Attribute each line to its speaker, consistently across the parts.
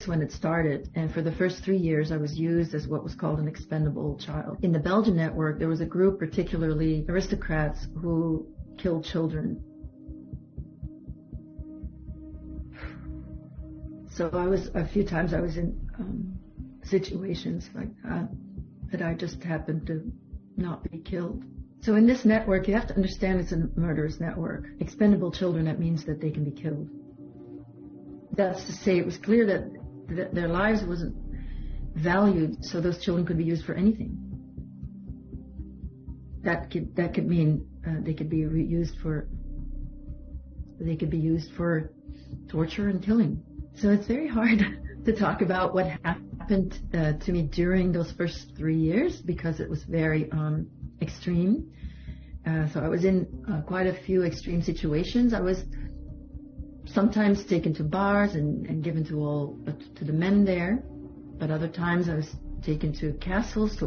Speaker 1: when it started, and for the first 3 years I was used as what was called an expendable child. In the Belgian network, there was a group, particularly aristocrats, who killed children. So a few times I was in situations like that I just happened to not be killed. So in this network, you have to understand it's a murderous network. Expendable children, that means that they can be killed. That's to say, it was clear that their lives wasn't valued, so those children could be used for anything. That could mean they could be used for torture and killing. So it's very hard to talk about what happened to me during those first 3 years because it was very extreme. So I was in quite a few extreme situations. I was sometimes taken to bars and given to the men there, but other times I was taken to castles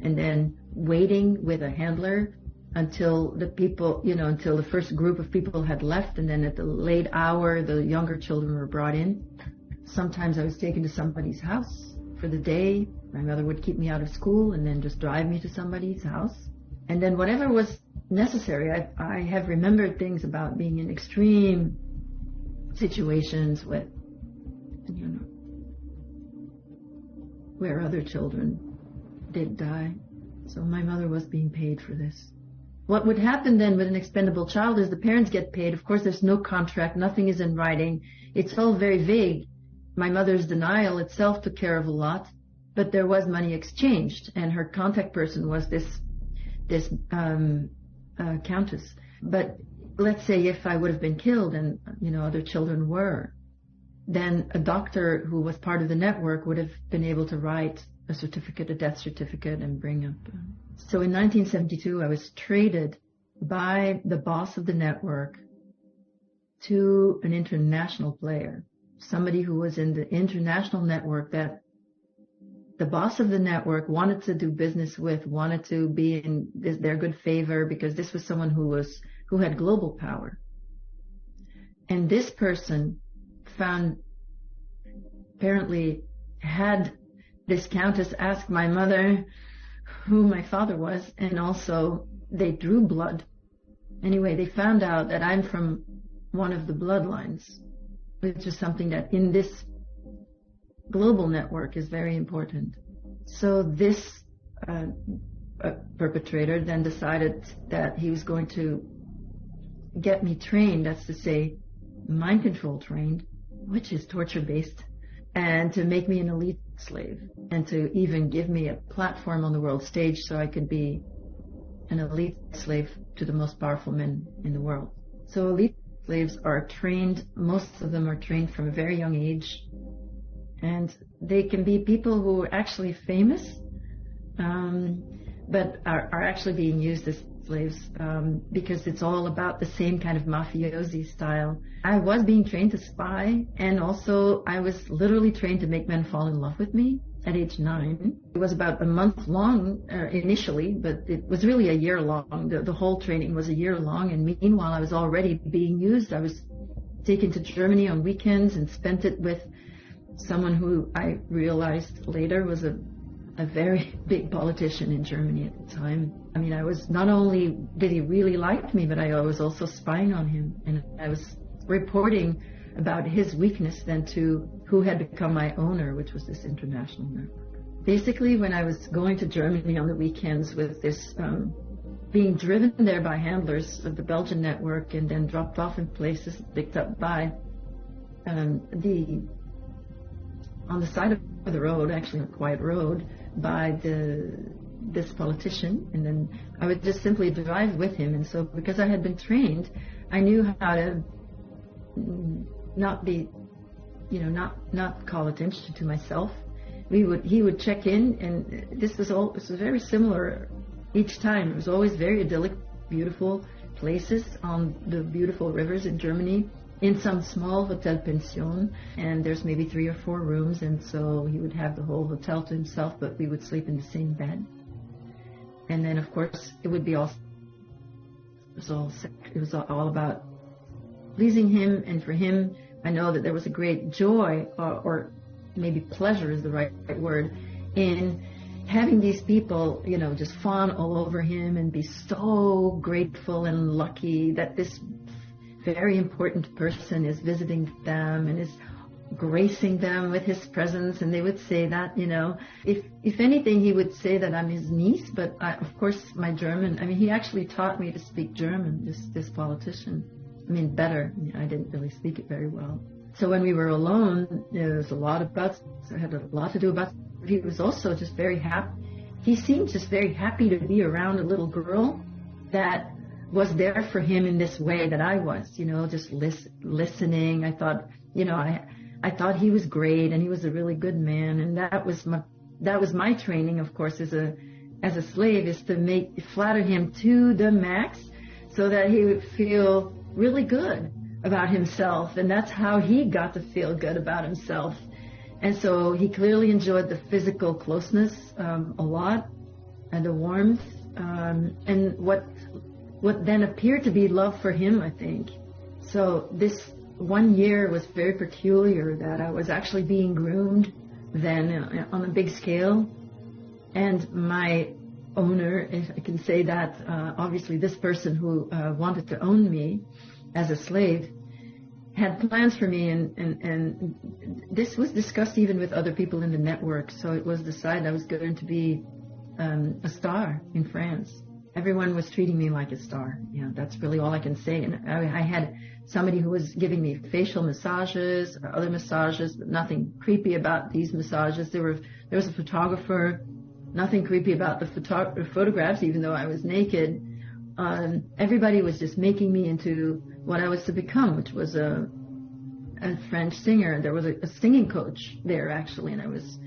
Speaker 1: and then waiting with a handler until until the first group of people had left, and then at the late hour the younger children were brought in. Sometimes I was taken to somebody's house for the day. My mother would keep me out of school and then just drive me to somebody's house. And then whatever was necessary, I have remembered things about being in extreme situations with, where other children did die. So my mother was being paid for this. What would happen then with an expendable child is the parents get paid. Of course, there's no contract. Nothing is in writing. It's all very vague. My mother's denial itself took care of a lot, but there was money exchanged, and her contact person was this countess. But let's say if I would have been killed and, other children were, then a doctor who was part of the network would have been able to write a death certificate, and bring up. So in 1972, I was traded by the boss of the network to an international player, somebody who was in the international network that the boss of the network wanted to do business with, wanted to be in their good favor, because this was someone who had global power. And this person apparently had this countess ask my mother who my father was, and also they drew blood. Anyway, they found out that I'm from one of the bloodlines, which is something that in this global network is very important. So this perpetrator then decided that he was going to get me trained, that's to say, mind control trained, which is torture-based, and to make me an elite slave, and to even give me a platform on the world stage so I could be an elite slave to the most powerful men in the world. So elite slaves are trained, most of them are trained from a very young age, and they can be people who are actually famous, but are actually being used as slaves because it's all about the same kind of mafiosi style. I was being trained to spy, and also I was literally trained to make men fall in love with me at age 9. It was about a month long initially, but it was really a year long. The whole training was a year long, and meanwhile I was already being used. I was taken to Germany on weekends and spent it with someone who I realized later was a very big politician in Germany at the time. I mean, I was, not only did he really like me, but I was also spying on him, and I was reporting about his weakness then to who had become my owner, which was this international network. Basically, when I was going to Germany on the weekends with this, being driven there by handlers of the Belgian network and then dropped off in places, picked up by on the side of the road, actually a quiet road, by this politician, and then I would just simply drive with him. And so because I had been trained, I knew how to not be, not call attention to myself. He would check in, and this was very similar each time. It was always very idyllic, beautiful places on the beautiful rivers in Germany, in some small hotel pension, and there's maybe 3 or 4 rooms, and so he would have the whole hotel to himself, but we would sleep in the same bed. And then, of course, it would be it was all about pleasing him, and for him, I know that there was a great joy, or maybe pleasure is the right word, in having these people, just fawn all over him and be so grateful and lucky that this very important person is visiting them and is gracing them with his presence. And they would say that, if anything, he would say that I'm his niece. But of course, my German, he actually taught me to speak German, this politician. Better. I didn't really speak it very well. So when we were alone, there was a lot of buts. I had a lot to do about. He was also just very happy. He seemed just very happy to be around a little girl that was there for him in this way that I was, just listening. I thought, I thought he was great and he was a really good man. And that was my training, of course, as a slave, is to flatter him to the max so that he would feel really good about himself. And that's how he got to feel good about himself. And so he clearly enjoyed the physical closeness a lot, and the warmth, and what then appeared to be love for him, I think. So this 1 year was very peculiar, that I was actually being groomed then on a big scale. And my owner, if I can say that, obviously this person who wanted to own me as a slave, had plans for me, and this was discussed even with other people in the network. So it was decided I was going to be a star in France. Everyone was treating me like a star. That's really all I can say. And I had somebody who was giving me facial massages, other massages, but nothing creepy about these massages. There was a photographer, nothing creepy about the photographs, even though I was naked. Everybody was just making me into what I was to become, which was a French singer. There was a singing coach there, actually, and I was,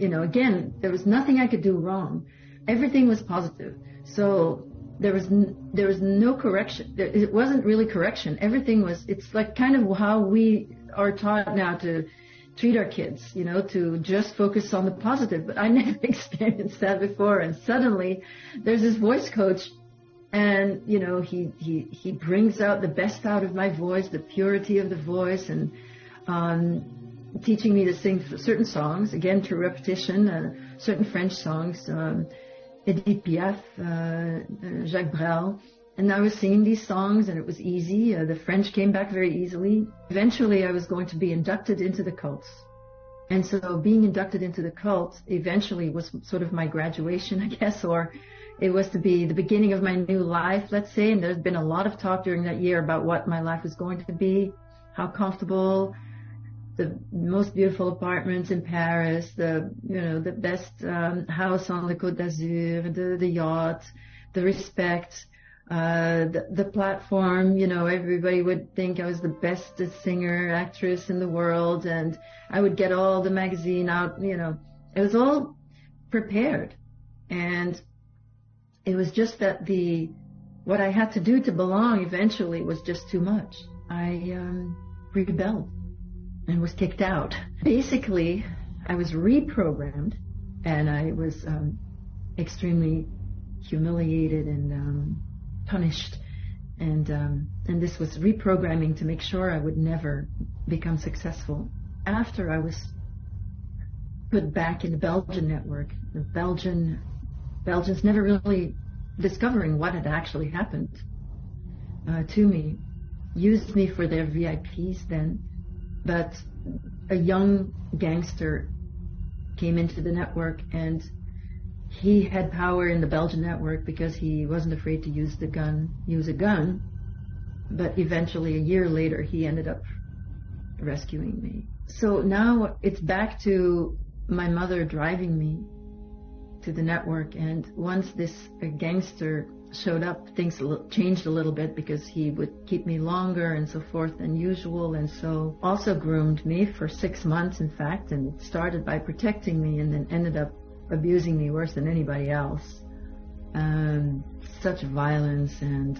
Speaker 1: again, there was nothing I could do wrong. Everything was positive. So there was no correction. It wasn't really correction. Everything was, it's like kind of how we are taught now to treat our kids, to just focus on the positive. But I never experienced that before. And suddenly there's this voice coach, and, he brings out the best out of my voice, the purity of the voice, and teaching me to sing certain songs, again, through repetition, certain French songs, Edith Piaf, Jacques Brel. And I was singing these songs, and it was easy. The French came back very easily. Eventually, I was going to be inducted into the cults. And so being inducted into the cult eventually was sort of my graduation, I guess, or it was to be the beginning of my new life, let's say. And there's been a lot of talk during that year about what my life was going to be, how comfortable, the most beautiful apartments in Paris, the best house on the Côte d'Azur, the yacht, the respect, the platform. Everybody would think I was the best singer, actress in the world, and I would get all the magazine out. It was all prepared, and it was just that what I had to do to belong eventually was just too much. I rebelled and was kicked out. Basically, I was reprogrammed, and I was extremely humiliated and punished, and this was reprogramming to make sure I would never become successful. After I was put back in the Belgian network, the Belgians never really discovering what had actually happened to me, used me for their VIPs then. But a young gangster came into the network, and he had power in the Belgian network because he wasn't afraid to use a gun. But eventually, a year later, he ended up rescuing me. So now it's back to my mother driving me to the network. And once this gangster showed up, things changed a little bit, because he would keep me longer and so forth than usual, and so also groomed me for 6 months, in fact, and it started by protecting me and then ended up abusing me worse than anybody else. Such violence, and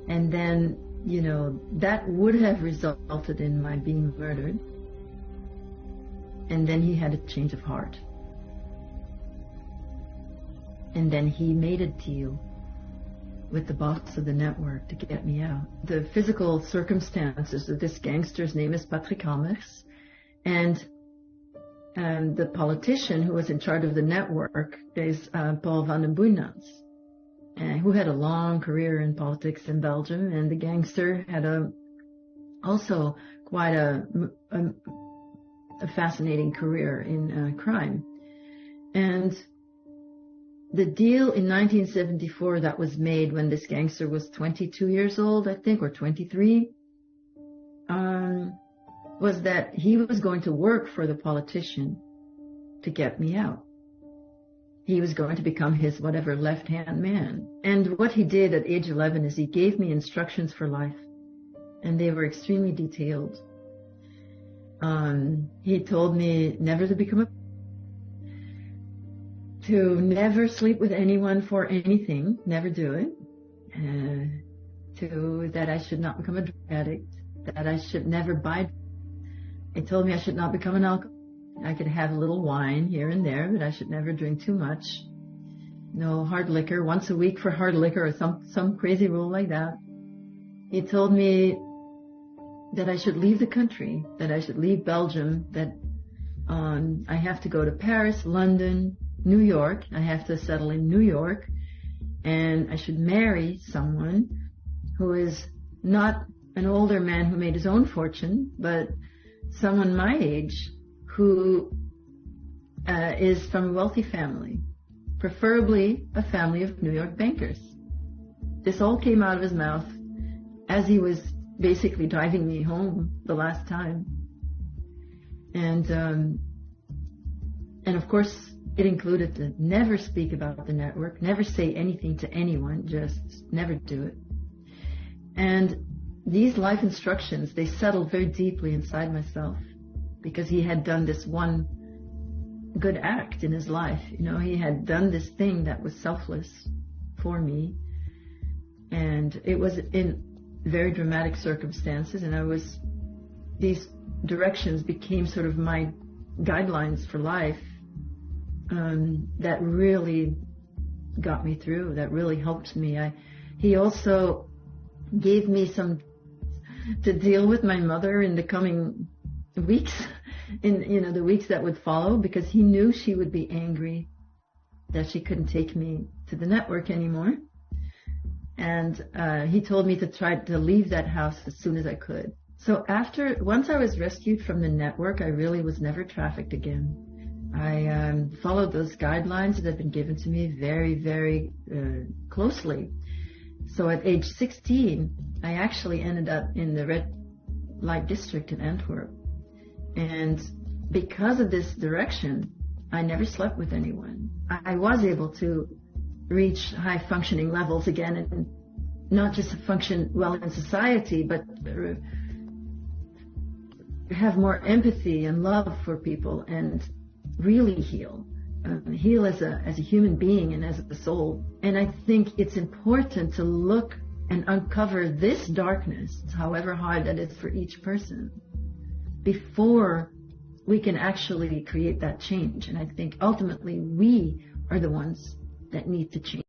Speaker 1: then, that would have resulted in my being murdered. And then he had a change of heart. And then he made a deal with the boss of the network to get me out. The physical circumstances of this gangster's name is Patrick Hammers, and the politician who was in charge of the network is Paul van den Boeynants, who had a long career in politics in Belgium, and the gangster had also quite a fascinating career in crime. And the deal in 1974 that was made when this gangster was 22 years old, I think, or 23, was that he was going to work for the politician to get me out. He was going to become his whatever left-hand man. And what he did at age 11 is he gave me instructions for life, and they were extremely detailed. He told me never to never sleep with anyone for anything, never do it, that I should not become a drug addict, that I should never buy. He told me I should not become an alcoholic. I could have a little wine here and there, but I should never drink too much. No hard liquor, once a week for hard liquor, or some crazy rule like that. He told me that I should leave the country, that I should leave Belgium, that I have to go to Paris, London, New York. I have to settle in New York, and I should marry someone who is not an older man who made his own fortune, but someone my age who is from a wealthy family, preferably a family of New York bankers. This all came out of his mouth as he was basically driving me home the last time. And of course, it included to never speak about the network, never say anything to anyone, just never do it. And these life instructions, they settled very deeply inside myself, because he had done this one good act in his life. You know, he had done this thing that was selfless for me, and it was in very dramatic circumstances, and these directions became sort of my guidelines for life, that really got me through, that really helped me. He also gave me some to deal with my mother in the coming weeks, in the weeks that would follow, because he knew she would be angry that she couldn't take me to the network anymore. And he told me to try to leave that house as soon as I could. So once I was rescued from the network, I really was never trafficked again. I followed those guidelines that had been given to me very, very closely. So at age 16, I actually ended up in the red light district in Antwerp. And because of this direction, I never slept with anyone. I was able to reach high functioning levels again, and not just function well in society, but have more empathy and love for people, and really heal as a human being and as a soul. And I think it's important to look and uncover this darkness, however hard that is for each person, before we can actually create that change. And I think ultimately we are the ones that need to change.